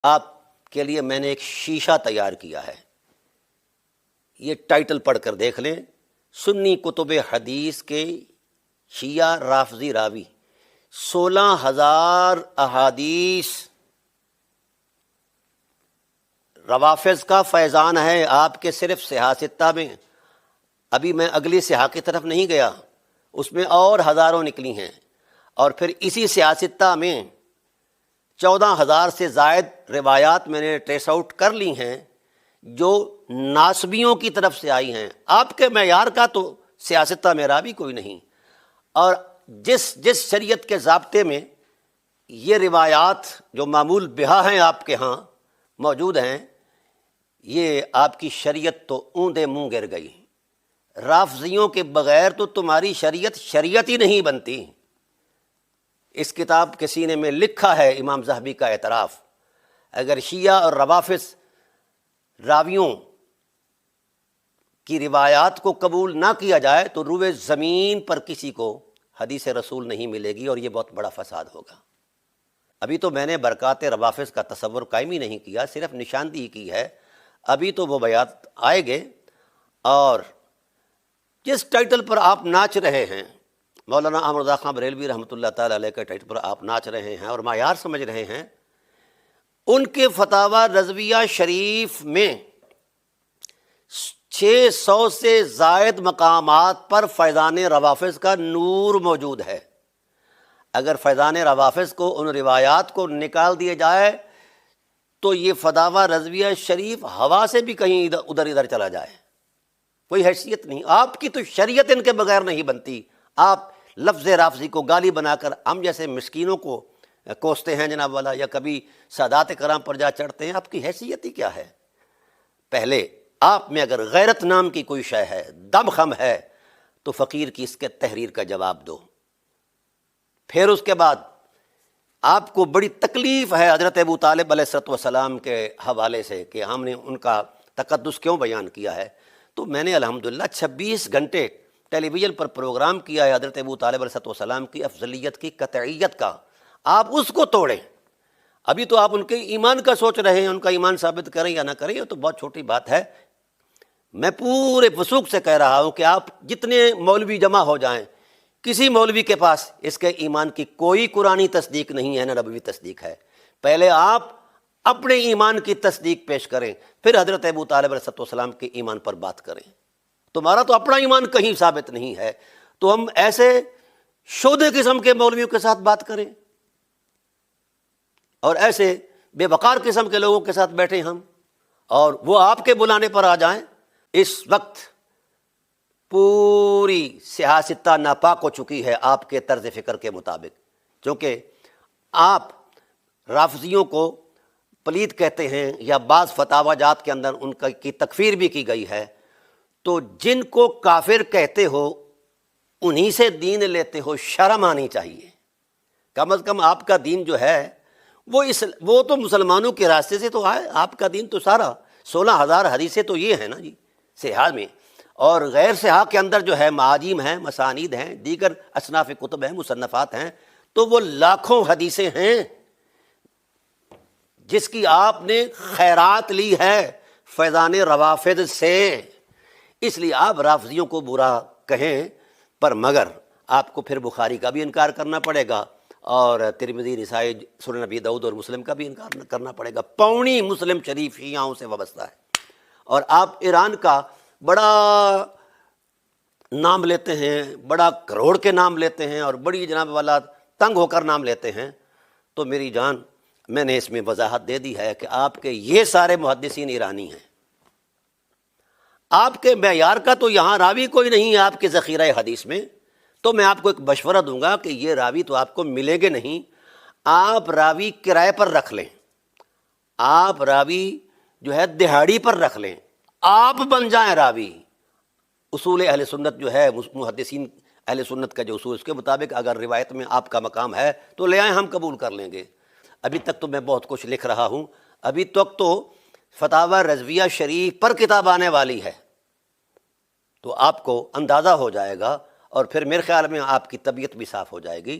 آپ کے لیے میں نے ایک شیشہ تیار کیا ہے، یہ ٹائٹل پڑھ کر دیکھ لیں، سنی کتب حدیث کے شیعہ رافضی راوی 16,000 احادیث روافظ کا فیضان ہے آپ کے صرف صحاح ستہ میں۔ ابھی میں اگلی صحاح کی طرف نہیں گیا، اس میں اور ہزاروں نکلی ہیں، اور پھر اسی صحاح ستہ میں 14,000 سے زائد روایات میں نے ٹریس آؤٹ کر لی ہیں جو ناسبیوں کی طرف سے آئی ہیں۔ آپ کے معیار کا تو صحاح ستہ میں راوی کوئی نہیں، اور جس شریعت کے ضابطے میں یہ روایات جو معمول بہا ہیں آپ کے ہاں موجود ہیں، یہ آپ کی شریعت تو اوندے منہ گر گئی۔ رافضیوں کے بغیر تو تمہاری شریعت ہی نہیں بنتی۔ اس کتاب کے سینے میں لکھا ہے امام ذہبی کا اعتراف، اگر شیعہ اور روافظ راویوں کی روایات کو قبول نہ کیا جائے تو روئے زمین پر کسی کو حدیث رسول نہیں ملے گی، اور یہ بہت بڑا فساد ہوگا۔ ابھی تو میں نے برکات روافظ کا تصور قائم ہی نہیں کیا، صرف نشاندہی کی ہے۔ ابھی تو وہ بیات آئے گے، اور جس ٹائٹل پر آپ ناچ رہے ہیں، مولانا احمد رضا خان بریلوی رحمۃ اللہ تعالی علیہ کے ٹائٹل پر آپ ناچ رہے ہیں اور معیار سمجھ رہے ہیں، ان کے فتاوی رضویہ شریف میں 600 سے زائد مقامات پر فیضان روافظ کا نور موجود ہے۔ اگر فیضان روافظ کو ان روایات کو نکال دیا جائے تو یہ فتاوی رضویہ شریف ہوا سے بھی کہیں ادھر چلا جائے، کوئی حیثیت نہیں۔ آپ کی تو شریعت ان کے بغیر نہیں بنتی۔ آپ لفظ رافضی کو گالی بنا کر ہم جیسے مسکینوں کو کوستے ہیں جناب والا، یا کبھی سادات کرام پر جا چڑھتے ہیں۔ آپ کی حیثیت ہی کیا ہے؟ پہلے آپ میں اگر غیرت نام کی کوئی شے ہے، دم خم ہے، تو فقیر کی اس کے تحریر کا جواب دو۔ پھر اس کے بعد آپ کو بڑی تکلیف ہے حضرت ابو طالب علیہ السلام کے حوالے سے کہ ہم نے ان کا تقدس کیوں بیان کیا ہے، تو میں نے الحمدللہ 26 گھنٹے ٹیلی ویژن پر پروگرام کیا ہے حضرت ابو طالب علیہ السلام کی افضلیت کی قطعیت کا۔ آپ اس کو توڑیں۔ ابھی تو آپ ان کے ایمان کا سوچ رہے ہیں، ان کا ایمان ثابت کریں یا نہ کریں، یہ تو بہت چھوٹی بات ہے۔ میں پورے وثوق سے کہہ رہا ہوں کہ آپ جتنے مولوی جمع ہو جائیں، کسی مولوی کے پاس اس کے ایمان کی کوئی قرآنی تصدیق نہیں ہے، نہ نبوی تصدیق ہے۔ پہلے آپ اپنے ایمان کی تصدیق پیش کریں، پھر حضرت ابو طالب علیہ السلام کے ایمان پر بات کریں۔ تمہارا تو اپنا ایمان کہیں ثابت نہیں ہے، تو ہم ایسے شودے قسم کے مولویوں کے ساتھ بات کریں اور ایسے بے وقار قسم کے لوگوں کے ساتھ بیٹھیں ہم، اور وہ آپ کے بلانے پر آ جائیں۔ اس وقت پوری صحاح ستہ ناپاک ہو چکی ہے آپ کے طرز فکر کے مطابق، چونکہ آپ رافضیوں کو پلید کہتے ہیں، یا بعض فتاوی جات کے اندر ان کی تکفیر بھی کی گئی ہے۔ تو جن کو کافر کہتے ہو انہی سے دین لیتے ہو، شرم آنی چاہیے۔ کم از کم آپ کا دین جو ہے وہ تو مسلمانوں کے راستے سے تو آئے۔ آپ کا دین تو سارا 16,000 حدیثیں تو یہ ہیں نا جی صحاح میں، اور غیر صحاح کے اندر جو ہے معاجم ہیں، مسانید ہیں، دیگر اصناف کتب ہیں، مصنفات ہیں، تو وہ لاکھوں حدیثیں ہیں جس کی آپ نے خیرات لی ہے فیضان روافظ سے۔ اس لیے آپ رافضیوں کو برا کہیں، پر مگر آپ کو پھر بخاری کا بھی انکار کرنا پڑے گا، اور ترمذی، نسائی، سنن نبی داؤد اور مسلم کا بھی انکار کرنا پڑے گا۔ پونی مسلم شریف شیعوں سے وابستہ ہے، اور آپ ایران کا بڑا نام لیتے ہیں، بڑا کروڑ کے نام لیتے ہیں، اور بڑی جناب والا تنگ ہو کر نام لیتے ہیں۔ تو میری جان، میں نے اس میں وضاحت دے دی ہے کہ آپ کے یہ سارے محدثین ایرانی ہیں۔ آپ کے معیار کا تو یہاں راوی کوئی نہیں ہے آپ کے ذخیرہ حدیث میں۔ تو میں آپ کو ایک مشورہ دوں گا کہ یہ راوی تو آپ کو ملیں گے نہیں، آپ راوی کرائے پر رکھ لیں، آپ راوی جو ہے دہاڑی پر رکھ لیں، آپ بن جائیں راوی۔ اصول اہل سنت جو ہے، محدثین اہل سنت کا جو اصول، اس کے مطابق اگر روایت میں آپ کا مقام ہے تو لے آئیں، ہم قبول کر لیں گے۔ ابھی تک تو میں بہت کچھ لکھ رہا ہوں، ابھی تک تو فتاوی رضویہ شریف پر کتاب آنے والی ہے، تو آپ کو اندازہ ہو جائے گا، اور پھر میرے خیال میں آپ کی طبیعت بھی صاف ہو جائے گی۔